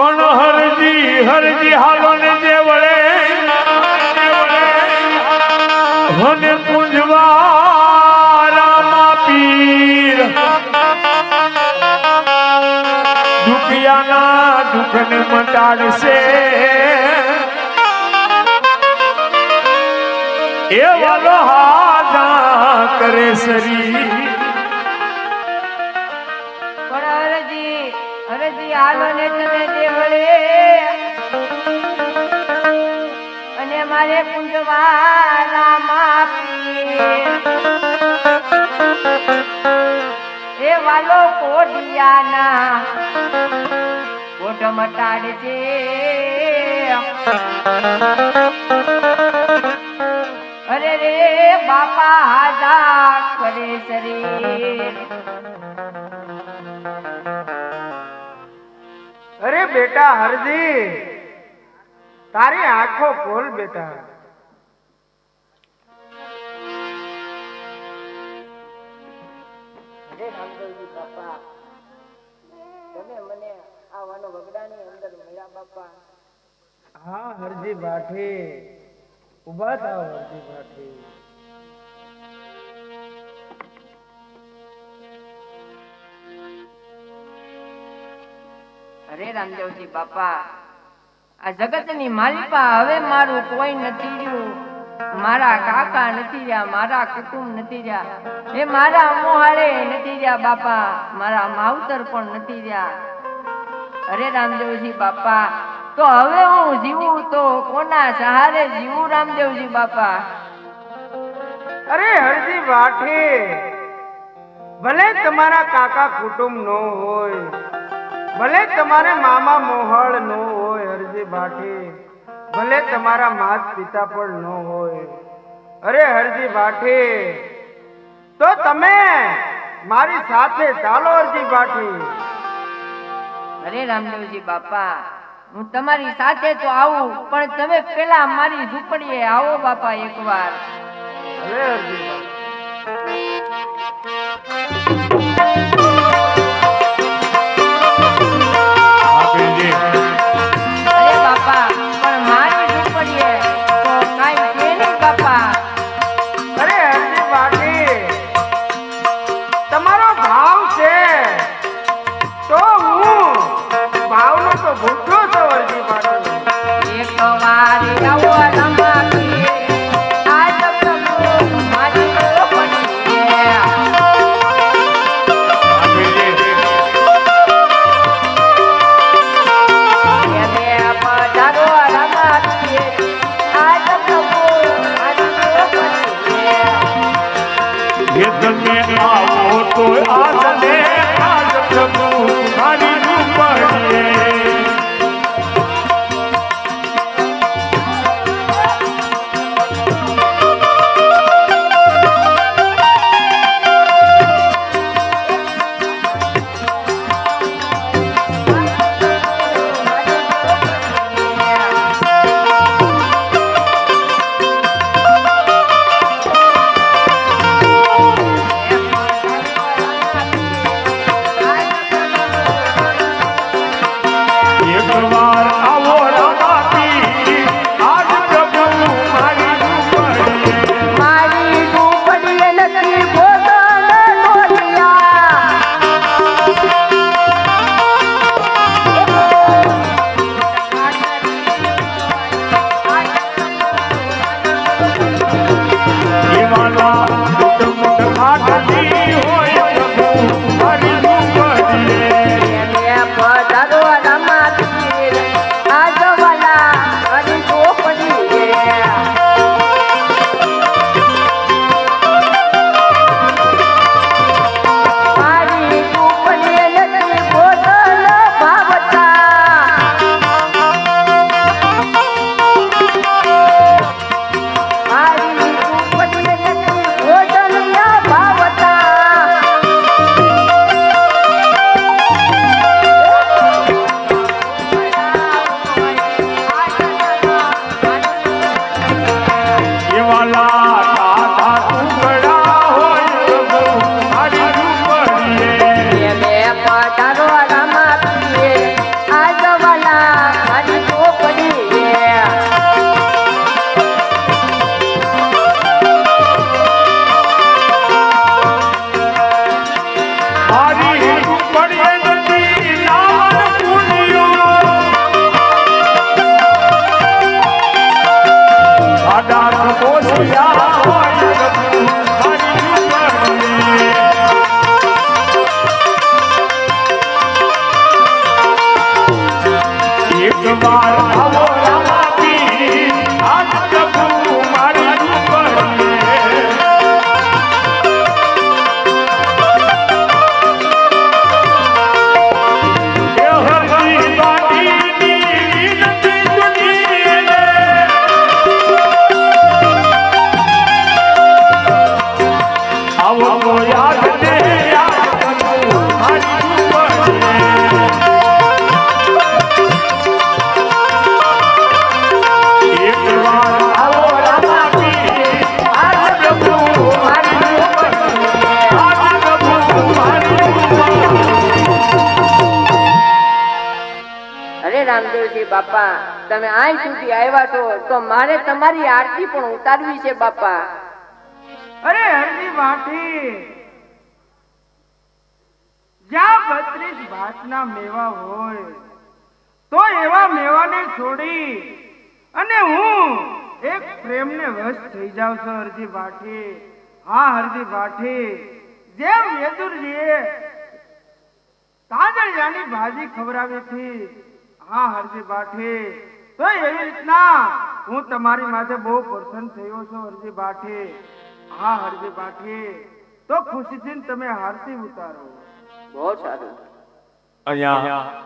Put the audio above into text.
પણ હરજી હરજી હાલો ને જે વળે હને પૂંજવા પીર દુખિયાના દુઃખને મટાડશે એ વાલો હાજા કરે સરી હરજી હાલો ને તમે જે વળે અને મારે પૂંજવા એ વાલો કોડિયાના કોટ મટાડજે અરે રે બાપા હાજા કરે શરીર અરે બેટા હરજી તારી આંખો ખોલ બેટા અરે રામદેવજી બાપા તમે મને આ વાનો વગડાની અંદર મળ્યા બાપા હા હરજી બાઠી ઉભા થાવ હરજી બાઠી અરે રામદેવજી બાપા આ જગતની માલિપા હવે મારું કોઈ નથી રહ્યું મારા કાકા નથી રહ્યા મારા કુટુંબ નથી રહ્યા એ મારા મોહાળે નથી રહ્યા બાપા મારા માવતર પણ નથી રહ્યા અરે રામદેવજી બાપા તો હવે હું જીવું તો કોના સહારે જીવું રામદેવજી બાપા અરે હરજી બાઠી ભલે તમારા કાકા કુટુંબ નો હોય ભલે તમારે મામા મોહળ નો હોય હરજી બાઠી ભલે તમારા માત પિતા પણ ન હોય અરે હરજી બાઠી તો તમે મારી સાથે ચાલો હરજી બાઠી અરે રામદેવજી બાપા હું તમારી સાથે તો આવું પણ તમે પેલા મારી ઝૂંપડીએ આવો બાપા એકવાર અરે હરજી બાઠી અરે બાપા પણ મારી ઝૂંપડીએ તો કાઈ કે નહીં બાપા અરે હરજી બાઠી તમારો ભાવ છે તો હું ભાવનો તો ભૂખ્યો છું હરજી બાઠી એક વાર આવો રમાવી આજ પ્રભુ મારી રામદેવજી બાપા, તમે અહીં સુધી આવ્યા છો તો મારે તમારી આરતી પણ ઉતારવી છે બાપા. અરે હરજી વાઠી, જ્યાં 32 ભાતના મેવા હોય તો એવા મેવાને છોડી અને હું એક પ્રેમને વશ થઈ જાઉં છું હરજી વાઠી. હા હરજી વાઠી, જેમ વેદુરજીએ તાંદળિયાની ભાજી ખવડાવી હતી, હા હરજી વાઠી, તો એવી રીતના હું તમારી માથે બહુ પ્રસન્ન થયો છું હરજી વાઠી. હા હરજી વાઠી, તો ખુશીથી તમે આરતી ઉતારો. બહુ સારું. અહીંયા